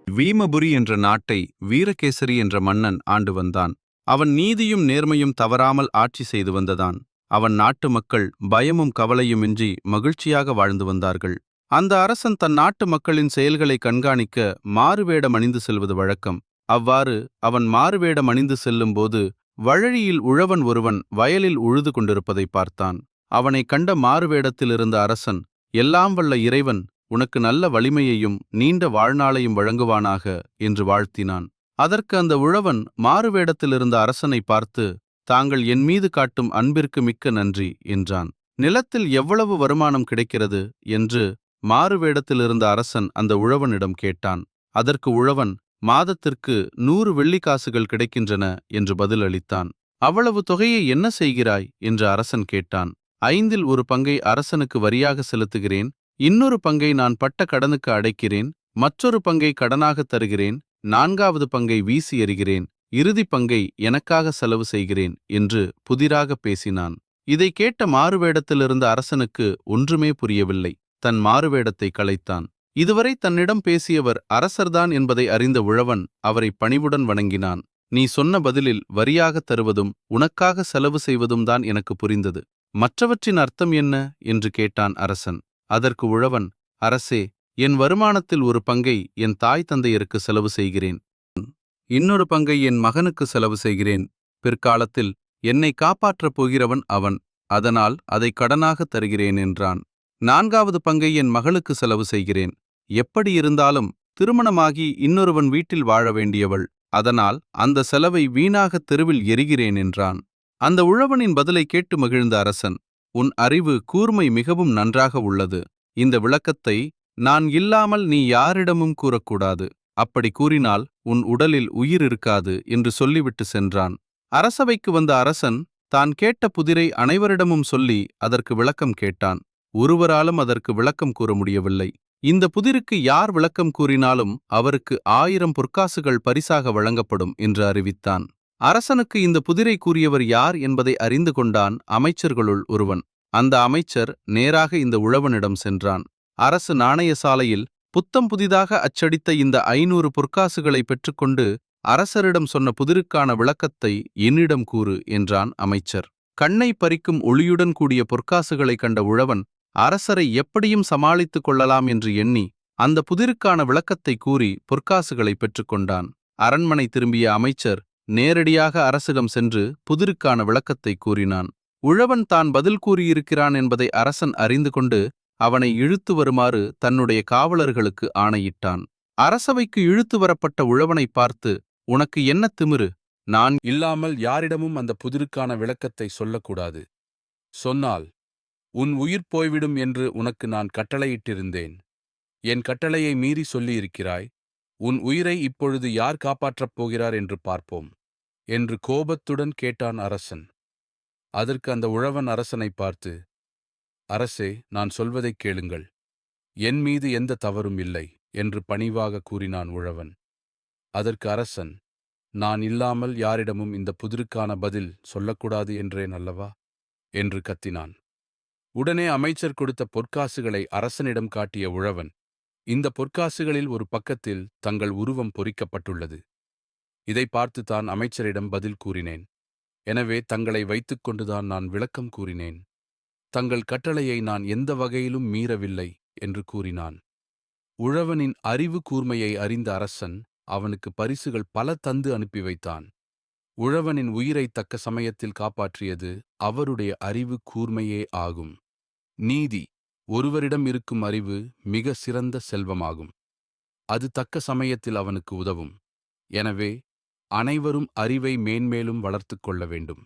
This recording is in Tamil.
வீமபுரி என்ற நாட்டை வீரகேசரி என்ற மன்னன் ஆண்டு வந்தான். அவன் நீதியும் நேர்மையும் தவறாமல் ஆட்சி செய்து வந்ததான். அவன் நாட்டு மக்கள் பயமும் கவலையுமின்றி மகிழ்ச்சியாக வாழ்ந்து வந்தார்கள். அந்த அரசன் தன் நாட்டு மக்களின் செயல்களை கண்காணிக்க மாறுவேடம் அணிந்து செல்வது வழக்கம். அவ்வாறு அவன் மாறுவேடம் அணிந்து செல்லும்போது வழியில் உழவன் ஒருவன் வயலில் உழுது கொண்டிருப்பதை பார்த்தான். அவனை கண்ட மாறுவேடத்தில் இருந்த அரசன், எல்லாம் வல்ல இறைவன் உனக்கு நல்ல வலிமையையும் நீண்ட வாழ்நாளையும் வழங்குவானாக என்று வாழ்த்தினான். அதற்கு அந்த உழவன் மாறுவேடத்திலிருந்த அரசனை பார்த்து, தாங்கள் என் மீது காட்டும் அன்பிற்கு மிக்க நன்றி என்றான். நிலத்தில் எவ்வளவு வருமானம் கிடைக்கிறது என்று மாறுவேடத்திலிருந்த அரசன் அந்த உழவனிடம் கேட்டான். அதற்கு உழவன், மாதத்திற்கு 100 வெள்ளிக்காசுகள் கிடைக்கின்றன என்று பதிலளித்தான். அவ்வளவு தொகையை என்ன செய்கிறாய் என்று அரசன் கேட்டான். 5இல் ஒரு பங்கை அரசனுக்கு வரியாக செலுத்துகிறேன், இன்னொரு பங்கை நான் பட்ட கடனுக்கு அடைக்கிறேன், மற்றொரு பங்கை கடனாக தருகிறேன், 4வது பங்கை வீசி எறிகிறேன், இறுதி பங்கை எனக்காக செலவு செய்கிறேன் என்று புதிராக பேசினான். இதை கேட்ட மாறுவேடத்திலிருந்த அரசனுக்கு ஒன்றுமே புரியவில்லை. தன் மாறுவேடத்தை களைத்தான். இதுவரை தன்னிடம் பேசியவர் அரசர்தான் என்பதை அறிந்த உழவன் அவரை பணிவுடன் வணங்கினான். நீ சொன்ன பதிலில் வரியாக தருவதும் உனக்காக செலவு செய்வதும் தான் எனக்கு புரிந்தது. மற்றவற்றின் அர்த்தம் என்ன என்று கேட்டான் அரசன். அதற்கு உழவன், அரசே, என் வருமானத்தில் ஒரு பங்கை என் தாய் தந்தையருக்கு செலவு செய்கிறேன், இன்னொரு பங்கை என் மகனுக்கு செலவு செய்கிறேன். பிற்காலத்தில் என்னை காப்பாற்றப் போகிறவன் அவன், அதனால் அதை கடனாக தருகிறேன் என்றான். 4வது பங்கை என் மகளுக்கு செலவு செய்கிறேன். எப்படி இருந்தாலும் திருமணமாகி இன்னொருவன் வீட்டில் வாழ வேண்டியவள், அதனால் அந்த செலவை வீணாக தெருவில் எரிகிறேன் என்றான். அந்த உழவனின் பதிலை கேட்டு மகிழ்ந்த அரசன், உன் அறிவு கூர்மை மிகவும் நன்றாக உள்ளது. இந்த விளக்கத்தை நான் இல்லாமல் நீ யாரிடமும் கூறக்கூடாது. அப்படி கூறினால் உன் உடலில் உயிர் இருக்காது என்று சொல்லிவிட்டு சென்றான். அரசவைக்கு வந்த அரசன் தான் கேட்ட புதிரை அனைவரிடமும் சொல்லி அதற்கு விளக்கம் கேட்டான். ஒருவராலும் அதற்கு விளக்கம் கூற முடியவில்லை. இந்த புதிருக்கு யார் விளக்கம் கூறினாலும் அவருக்கு 1000 பொற்காசுகள் பரிசாக வழங்கப்படும் என்று அறிவித்தான். அரசனுக்கு இந்த புதிரை கூறியவர் யார் என்பதை அறிந்து கொண்டான் அமைச்சர்களுள் ஒருவன். அந்த அமைச்சர் நேராக இந்த உழவனிடம் சென்றான். அரசு நாணயசாலையில் புத்தம் புதிதாக அச்சடித்த இந்த 500 பொற்காசுகளை பெற்றுக்கொண்டு அரசரிடம் சொன்ன புதிருக்கான விளக்கத்தை என்னிடம் கூறு என்றான் அமைச்சர். கண்ணை பறிக்கும் ஒளியுடன் கூடிய பொற்காசுகளை கண்ட உழவன் அரசரை எப்படியும் சமாளித்துக் கொள்ளலாம் என்று எண்ணி அந்த புதிருக்கான விளக்கத்தை கூறி பொற்காசுகளை பெற்றுக்கொண்டான். அரண்மனை திரும்பிய அமைச்சர் நேரடியாக அரசிடம் சென்று புதிருக்கான விளக்கத்தை கூறினான். உழவன் தான் பதில் கூறியிருக்கிறான் என்பதை அரசன் அறிந்து கொண்டு அவனை இழுத்து வருமாறு தன்னுடைய காவலர்களுக்கு ஆணையிட்டான். அரசவைக்கு இழுத்து வரப்பட்ட உழவனை பார்த்து, உனக்கு என்ன திமிரு? நான் இல்லாமல் யாரிடமும் அந்த புதிருக்கான விளக்கத்தை சொல்லக்கூடாது. சொன்னால் உன் உயிர் போய்விடும் என்று உனக்கு நான் கட்டளையிட்டிருந்தேன். என் கட்டளையை மீறி சொல்லியிருக்கிறாய். உன் உயிரை இப்பொழுது யார் காப்பாற்றப் போகிறார் என்று பார்ப்போம் என்று கோபத்துடன் கேட்டான் அரசன். அதற்கு அந்த உழவன் அரசனை பார்த்து, அரசே, நான் சொல்வதைக் கேளுங்கள். என் மீது எந்த தவறும் இல்லை என்று பணிவாக கூறினான் உழவன். அதற்கு அரசன், நான் இல்லாமல் யாரிடமும் இந்த புதிருக்கான பதில் சொல்லக்கூடாது என்றேன் அல்லவா என்று கத்தினான். உடனே அமைச்சர் கொடுத்த பொற்காசுகளை அரசனிடம் காட்டிய உழவன், இந்த பொற்காசுகளில் ஒரு பக்கத்தில் தங்கள் உருவம் பொறிக்கப்பட்டுள்ளது. இதை பார்த்து தான் அமைச்சரிடம் பதில் கூறினேன். எனவே தங்களை வைத்துக்கொண்டுதான் நான் விளக்கம் கூறினேன். தங்கள் கட்டளையை நான் எந்த வகையிலும் மீறவில்லை என்று கூறினான். உழவனின் அறிவு கூர்மையை அறிந்த அரசன் அவனுக்கு பரிசுகள் பல தந்து அனுப்பி வைத்தான். உழவனின் உயிரை தக்க சமயத்தில் காப்பாற்றியது அவருடைய அறிவு கூர்மையே ஆகும். நீதி, ஒருவரிடம் இருக்கும் அறிவு மிக சிறந்த செல்வமாகும். அது தக்க சமயத்தில் அவனுக்கு உதவும். எனவே அனைவரும் அறிவை மேன்மேலும் வளர்த்துக் கொள்ள வேண்டும்.